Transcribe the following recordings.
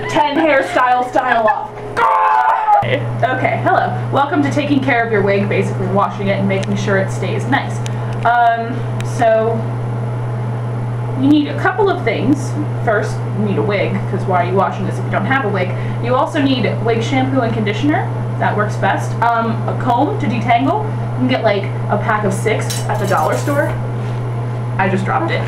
10 hairstyle style off. Okay, hello. Welcome to taking care of your wig, basically washing it and making sure it stays nice. So you need a couple of things. First, you need a wig, because why are you washing this if you don't have a wig? You also need wig shampoo and conditioner. That works best. A comb to detangle. You can get like a pack of 6 at the dollar store. I just dropped it.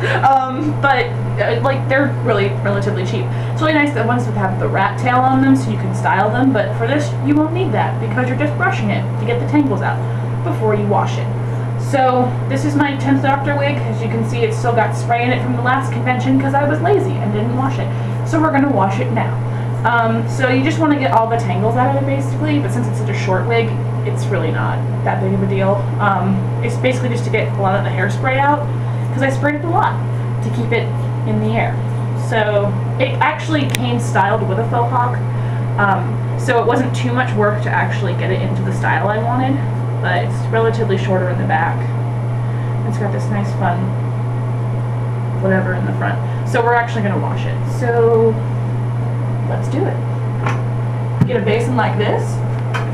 Like they're really relatively cheap. It's really nice the ones that have the rat tail on them so you can style them, but for this you won't need that because you're just brushing it to get the tangles out before you wash it. So this is my 10th Doctor wig. As you can see, it's still got spray in it from the last convention because I was lazy and didn't wash it. So we're going to wash it now. So you just want to get all the tangles out of it basically, but since it's such a short wig, it's really not that big of a deal. It's basically just to get a lot of the hairspray out because I sprayed it a lot to keep it in the air. So it actually came styled with a faux hawk, so it wasn't too much work to actually get it into the style I wanted, but it's relatively shorter in the back. It's got this nice fun whatever in the front. So we're actually going to wash it. So let's do it. Get a basin like this.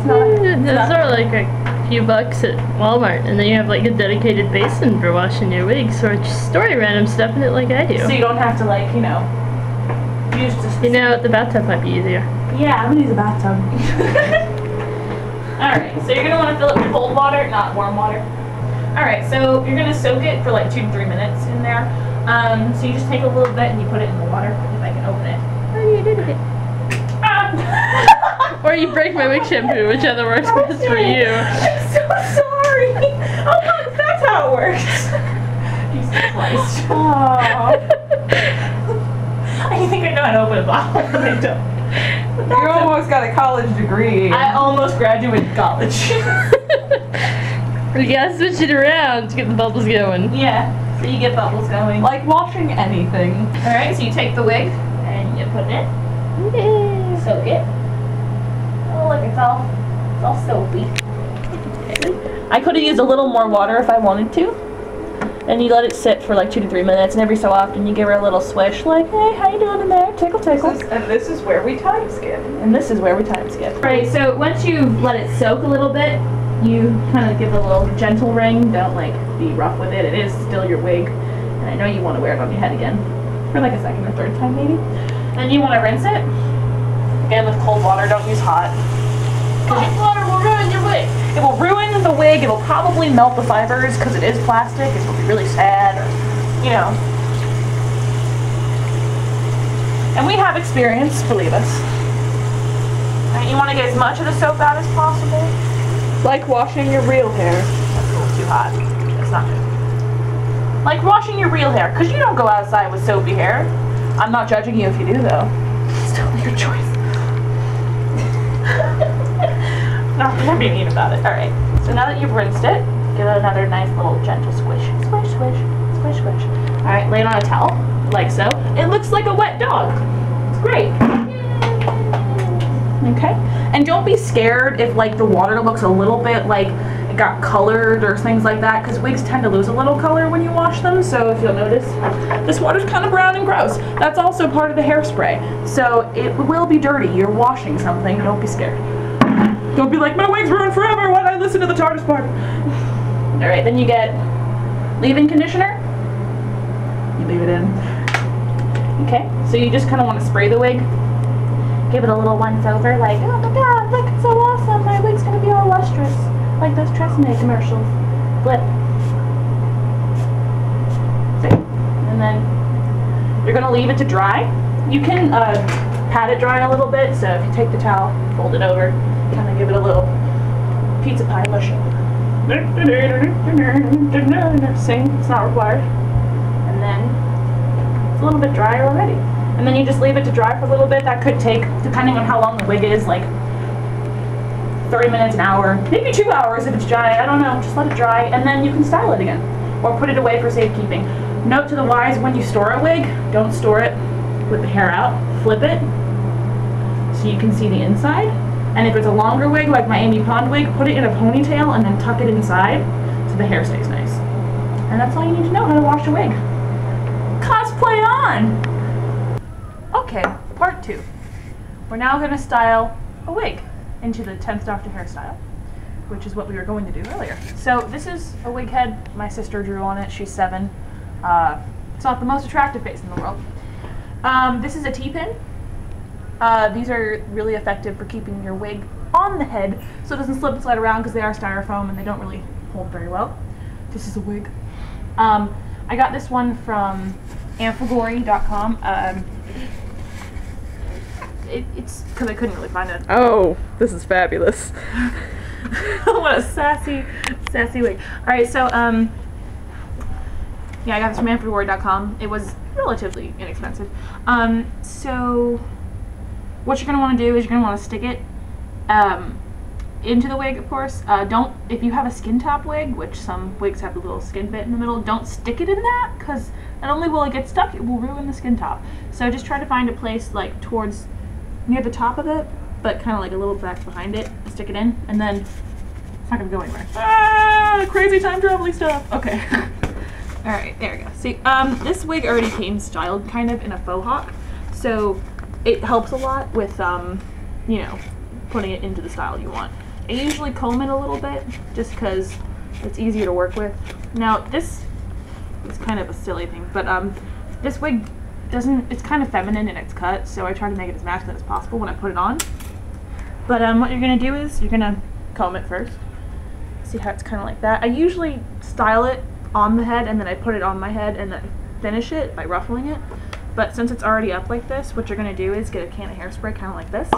Those are like a few bucks at Walmart, and then you have like a dedicated basin for washing your wigs, or just story random stuff in it like I do. So you don't have to, like, you know, use just... You know, the bathtub might be easier. Yeah, I'm gonna use a bathtub. Alright, so you're gonna want to fill it with cold water, not warm water. Alright, so you're gonna soak it for like 2 to 3 minutes in there. So you just take a little bit and you put it in the water, if I can open it. Oh, you did it. Or you break my wig shampoo, whichever works best for you. I'm so sorry. Oh, look, that's how it works. Jesus Christ. Oh. I think I know how to open a bottle, but I don't. You almost got a college degree. I almost graduated college. You gotta switch it around to get the bubbles going. Yeah, so you get bubbles going. Like washing anything. Alright, so you take the wig and you put it in. Yay. Soak it. Oh, look, it's all soapy. I could have used a little more water if I wanted to. And you let it sit for like 2 to 3 minutes, and every so often you give her a little swish, like, hey, how you doing in there? Tickle, tickle. And this is where we time skip. And this is where we time skip. Right, so once you've let it soak a little bit, you kind of give it a little gentle wring. Don't like be rough with it. It is still your wig. And I know you want to wear it on your head again. For like a second or third time maybe. Then you want to rinse it. Again with cold water, don't use hot. Hot water will ruin your wig. It will ruin the wig, it will probably melt the fibers because it is plastic, it will be really sad, or, you know. And we have experience, believe us. Alright, you want to get as much of the soap out as possible. Like washing your real hair. That's a little too hot. That's not good. Like washing your real hair, because you don't go outside with soapy hair. I'm not judging you if you do, though. It's totally your choice. No, I'm being mean about it. Alright, so now that you've rinsed it, give it another nice little gentle squish. Squish, squish, squish, squish. Alright, lay it on a towel, like so. It looks like a wet dog. It's great. Okay, and don't be scared if like the water looks a little bit like it got colored or things like that, because wigs tend to lose a little color when you wash them. So if you'll notice, this water's kind of brown and gross. That's also part of the hairspray. So it will be dirty. You're washing something. Don't be scared. Don't be like, my wig's ruined forever. Why did I listen to the TARDIS part? Alright, then you get leave-in conditioner. You leave it in. Okay, so you just kind of want to spray the wig. Give it a little once over, like, oh my god, look, it's so awesome. My wig's going to be all lustrous. Like those Tresemme commercials. Flip. See? And then you're going to leave it to dry. You can pat it dry a little bit, so if you take the towel, fold it over, kind of give it a little pizza pie motion. Sing, it's not required. And then it's a little bit drier already. And then you just leave it to dry for a little bit. That could take, depending on how long the wig is, like 30 minutes, an hour, maybe 2 hours if it's dry. I don't know. Just let it dry, and then you can style it again, or put it away for safekeeping. Note to the wise: when you store a wig, don't store it with the hair out. Flip it so you can see the inside. And if it's a longer wig, like my Amy Pond wig, put it in a ponytail and then tuck it inside so the hair stays nice. And that's all you need to know how to wash a wig. Cosplay on! Okay, part 2. We're now going to style a wig into the 10th Doctor hairstyle, which is what we were going to do earlier. So this is a wig head my sister drew on it. She's 7. It's not the most attractive face in the world. This is a T-pin. These are really effective for keeping your wig on the head so it doesn't slip and slide around because they are styrofoam and they don't really hold very well. This is a wig. I got this one from amphigory.com. It's because I couldn't really find it. Oh, this is fabulous. What a sassy wig. Alright, so, yeah, I got this from amphigory.com. It was relatively inexpensive. So, what you're going to want to do is you're going to want to stick it into the wig, of course. If you have a skin top wig, which some wigs have a little skin bit in the middle, don't stick it in that, because not only will it get stuck, it will ruin the skin top. So just try to find a place like towards near the top of it, but kind of like a little back behind it, stick it in, and then it's not going to go anywhere. Ah, crazy time traveling stuff. Okay. Alright, there we go. See, this wig already came styled kind of in a faux hawk, so it helps a lot with, you know, putting it into the style you want. I usually comb it a little bit, just because it's easier to work with. Now, this is kind of a silly thing, but this wig it's kind of feminine in its cut, so I try to make it as masculine as possible when I put it on. But what you're going to do is you're going to comb it first. See how it's kind of like that? I usually style it on the head, and then I put it on my head, and then finish it by ruffling it. But since it's already up like this, what you're going to do is get a can of hairspray kind of like this.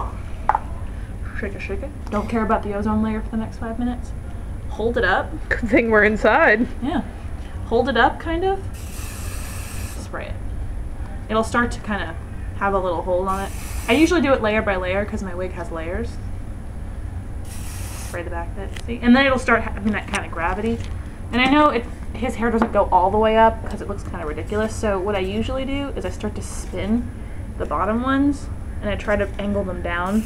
Shake it, shake it. Don't care about the ozone layer for the next 5 minutes. Hold it up. Good thing we're inside. Yeah. Hold it up, kind of. Spray it. It'll start to kind of have a little hold on it. I usually do it layer by layer because my wig has layers. Spray the back of it, see? And then it'll start having that kind of gravity. And I know his hair doesn't go all the way up because it looks kind of ridiculous, so what I usually do is I start to spin the bottom ones, and I try to angle them down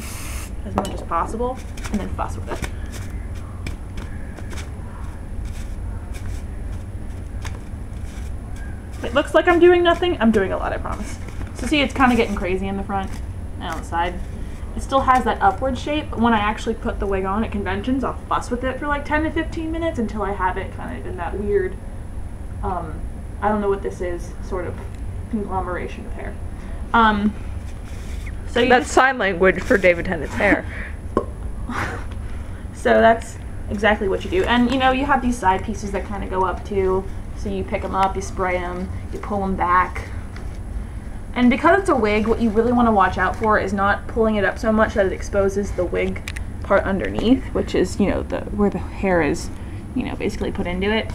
as much as possible, and then fuss with it. It looks like I'm doing nothing. I'm doing a lot, I promise. So see, it's kind of getting crazy in the front and on the side. It still has that upward shape. When I actually put the wig on at conventions, I'll fuss with it for like 10 to 15 minutes until I have it kind of in that weird, I don't know what this is, sort of conglomeration of hair. So That's sign language for David Tennant's hair. So that's exactly what you do. And you know, you have these side pieces that kind of go up too. So you pick them up, you spray them, you pull them back. And because it's a wig, what you really want to watch out for is not pulling it up so much that it exposes the wig part underneath, which is, you know, where the hair is, you know, basically put into it.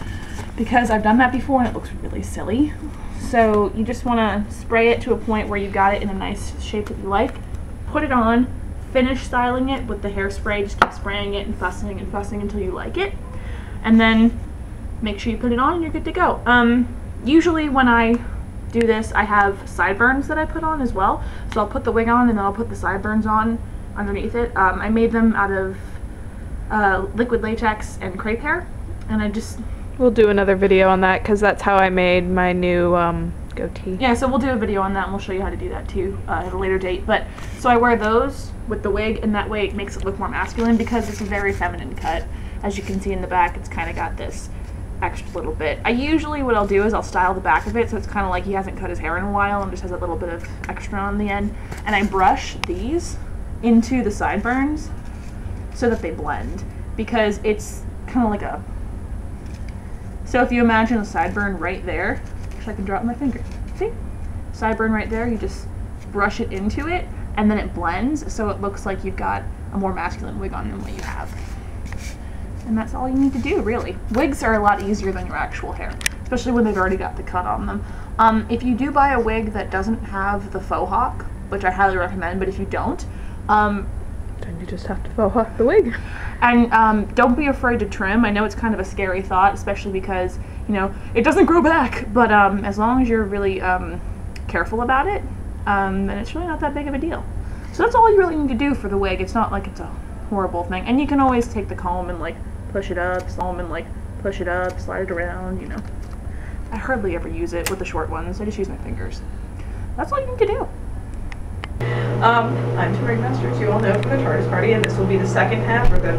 Because I've done that before and it looks really silly. So you just want to spray it to a point where you got it in a nice shape that you like. Put it on, finish styling it with the hairspray, just keep spraying it and fussing until you like it. And then make sure you put it on and you're good to go. Usually when I do this, I have sideburns that I put on as well. So I'll put the wig on and then I'll put the sideburns on underneath it. I made them out of liquid latex and crepe hair, and We'll do another video on that because that's how I made my new goatee. Yeah, so we'll do a video on that and we'll show you how to do that too at a later date. But so I wear those with the wig, and that way it makes it look more masculine because it's a very feminine cut. As you can see in the back, it's kind of got this extra little bit. What I'll do is I'll style the back of it so it's kind of like he hasn't cut his hair in a while and just has a little bit of extra on the end. And I brush these into the sideburns so that they blend, because it's kind of like a... So if you imagine a sideburn right there, which I can draw it with my finger. See? Sideburn right there, you just brush it into it and then it blends so it looks like you've got a more masculine wig on than what you have. And that's all you need to do, really. Wigs are a lot easier than your actual hair, especially when they've already got the cut on them. If you do buy a wig that doesn't have the faux hawk, which I highly recommend, but if you don't, then you just have to faux hawk the wig. And don't be afraid to trim. I know it's kind of a scary thought, especially because, you know, it doesn't grow back, but as long as you're really careful about it, then it's really not that big of a deal. So that's all you really need to do for the wig. It's not like it's a horrible thing. And you can always take the comb and like push it up, slide it around, you know. I hardly ever use it with the short ones. I just use my fingers. That's all you need to do. I'm Touring Masters, you all know from the TARDIS party, and this will be the second half, or the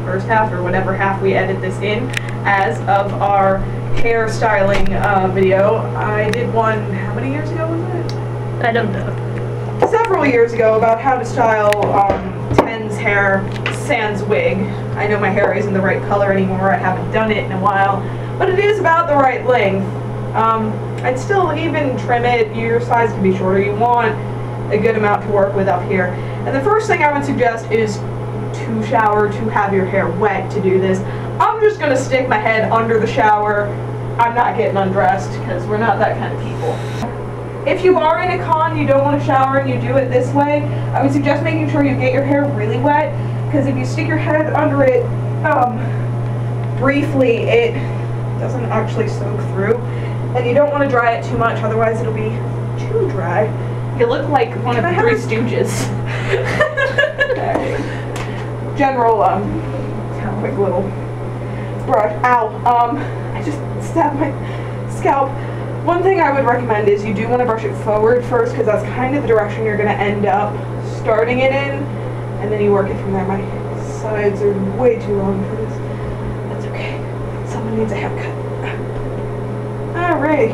first half, or whatever half we edit this in, as of our hairstyling video. I did one, how many years ago was it? I don't know. Several years ago, about how to style Ten's hair sans wig. I know my hair isn't the right color anymore, I haven't done it in a while, but it is about the right length. I'd still even trim it, your size can be shorter, you want a good amount to work with up here. And the first thing I would suggest is to shower, to have your hair wet to do this. I'm just going to stick my head under the shower. I'm not getting undressed because we're not that kind of people. If you are in a con, you don't want to shower and you do it this way, I would suggest making sure you get your hair really wet, because if you stick your head under it briefly, it doesn't actually soak through. And you don't want to dry it too much, otherwise it'll be too dry. You look like one of the Three Stooges. General, quick little brush. Ow. I just stabbed my scalp. One thing I would recommend is you do want to brush it forward first, because that's kind of the direction you're going to end up starting it in, and then you work it from there. My sides are way too long for this. That's okay. Someone needs a haircut. Alright.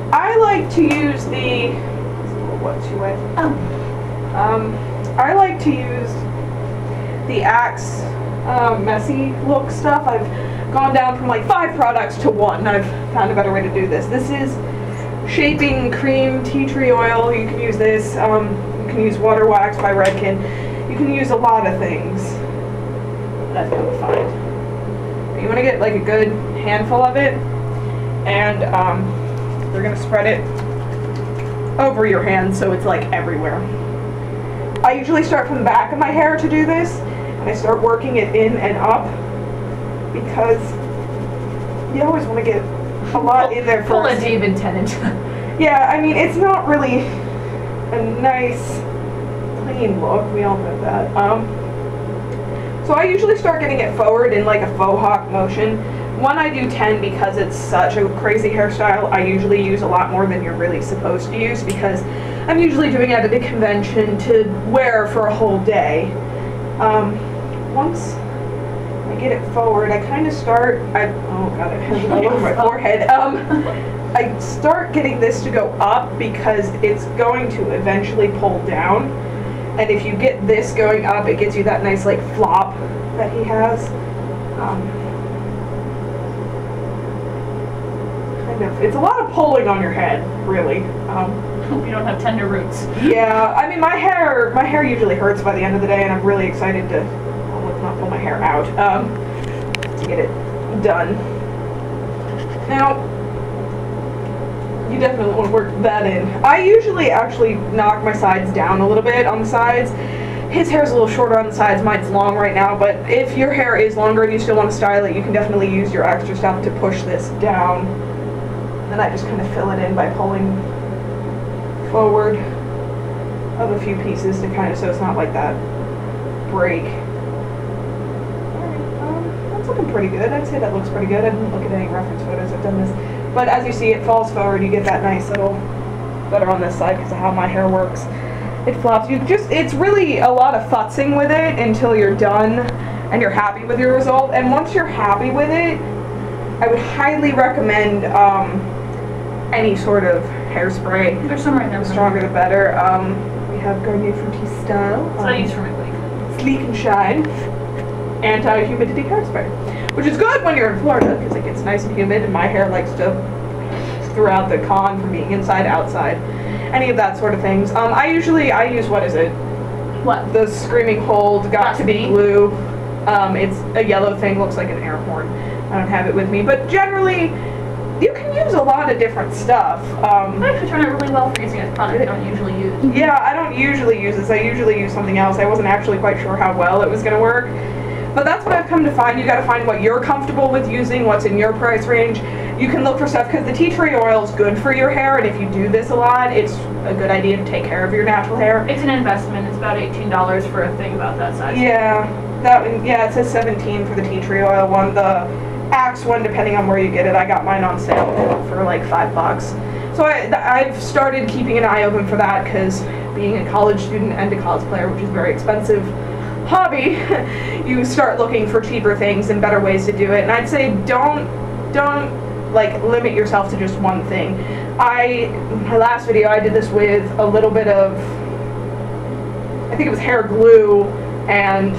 I like to use the, I like to use the Axe messy look stuff. I've gone down from like 5 products to 1. I've found a better way to do this. This is shaping cream tea tree oil. You can use this. You can use water wax by Redken. You can use a lot of things that I've come to find. But you want to get like a good handful of it, and you're going to spread it over your hands so it's like everywhere. I usually start from the back of my hair to do this, and I start working it in and up, because you always want to get a lot in there first. Pull a David Tennant. Yeah, I mean, it's not really a nice, clean look. We all know that. So I usually start getting it forward in like a faux hawk motion. One, I do 10 because it's such a crazy hairstyle. I usually use a lot more than you're really supposed to use, because I'm usually doing it at a convention to wear for a whole day. Once I get it forward, I kind of start, oh god, it has all over my forehead. I start getting this to go up because it's going to eventually pull down. And if you get this going up, it gives you that nice like flop that he has. It's a lot of pulling on your head, really. Hope you don't have tender roots. Yeah, I mean my hair usually hurts by the end of the day, and I'm really excited to, well, let's not pull my hair out, to get it done. Now, you definitely want to work that in. I usually actually knock my sides down a little bit on the sides. His hair's a little shorter on the sides, mine's long right now, but if your hair is longer and you still want to style it, you can definitely use your extra stuff to push this down. Then I just kind of fill it in by pulling forward of a few pieces to kind of, so it's not like that break. Alright, that's looking pretty good. I'd say that looks pretty good. I didn't look at any reference photos. I've done this. But as you see, it falls forward. You get that nice little, better on this side because of how my hair works. It flops. It's really a lot of futzing with it until you're done and you're happy with your result. And once you're happy with it, I would highly recommend any sort of hairspray. There's some right now. The stronger the better. We have Garnier Fruity Style. That's what I use for my wig. Sleek and Shine anti-humidity hairspray, which is good when you're in Florida because it gets nice and humid, and my hair likes to throughout the con from being inside, outside, any of that sort of things. I use, what is it? What? The Screaming Hold Got to Be Glue. It's a yellow thing, looks like an air horn. I don't have it with me, but generally you can use a lot of different stuff. It actually turned out really well for using a product I don't usually use. Yeah, I don't usually use this. I usually use something else. I wasn't actually quite sure how well it was going to work. But that's what I've come to find. You got to find what you're comfortable with using, what's in your price range. You can look for stuff, because the tea tree oil is good for your hair, and if you do this a lot, it's a good idea to take care of your natural hair. It's an investment. It's about $18 for a thing about that size. Yeah, it says $17 for the tea tree oil one. The Axe one, depending on where you get it, I got mine on sale for like $5. So I've started keeping an eye open for that because being a college student and a cosplayer, which is a very expensive hobby, you start looking for cheaper things and better ways to do it. And I'd say don't like limit yourself to just one thing. My last video I did this with a little bit of, I think it was hair glue and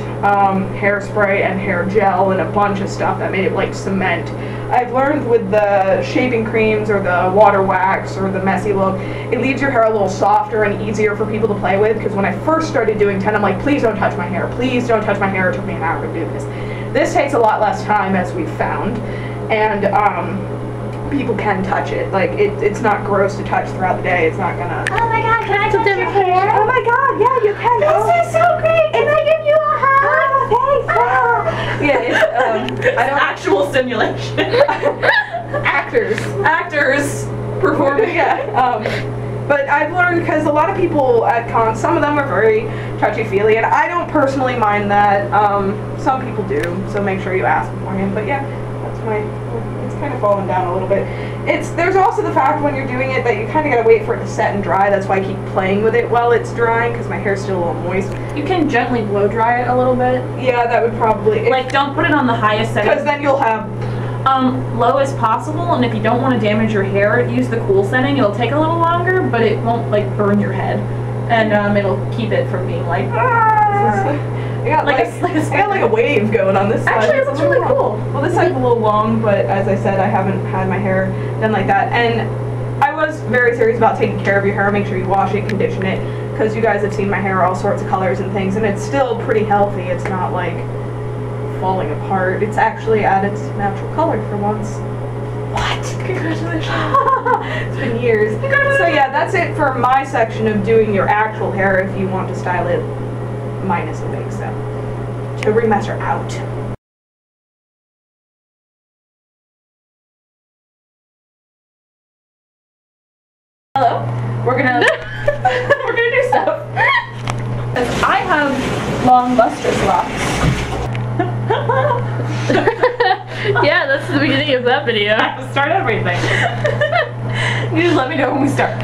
hairspray and hair gel and a bunch of stuff that made it like cement. I've learned with the shaving creams or the water wax or the messy look, it leaves your hair a little softer and easier for people to play with, because when I first started doing 10, I'm like, please don't touch my hair, please don't touch my hair. It took me an hour to do this. This takes a lot less time, as we've found, and people can touch it. Like, it's not gross to touch throughout the day. It's not gonna... Oh my god, can I touch your hair? Oh my god, yeah, you can. This is so great! Can I give you a hug? Oh, thanks! Yeah, it's, I don't... Actual simulation. Actors performing, yeah. But I've learned, because a lot of people at cons, some of them are very touchy-feely, and I don't personally mind that. Some people do, so make sure you ask beforehand. But yeah, that's it's kind of falling down a little bit. There's also the fact when you're doing it that you kind of gotta wait for it to set and dry. That's why I keep playing with it while it's drying, because my hair's still a little moist. You can gently blow dry it a little bit. Yeah, that would probably... Like, don't put it on the highest setting. Because then you'll have... low as possible, and if you don't want to damage your hair, use the cool setting. It'll take a little longer, but it won't like burn your head, and it'll keep it from being like. I got like a wave going on this side. Actually, it looks really cool. Well, this side's a little long, but as I said, I haven't had my hair done like that, and I was very serious about taking care of your hair. Make sure you wash it, condition it, because you guys have seen my hair all sorts of colors and things, and it's still pretty healthy. It's not like falling apart. It's actually at its natural color for once. What? Congratulations. It's been years. So yeah, that's it for my section of doing your actual hair if you want to style it minus a wig. So to remaster out. Hello. We're gonna do stuff. I have long lustrous locks. Yeah, that's the beginning of that video. Start everything. You just let me know when we start.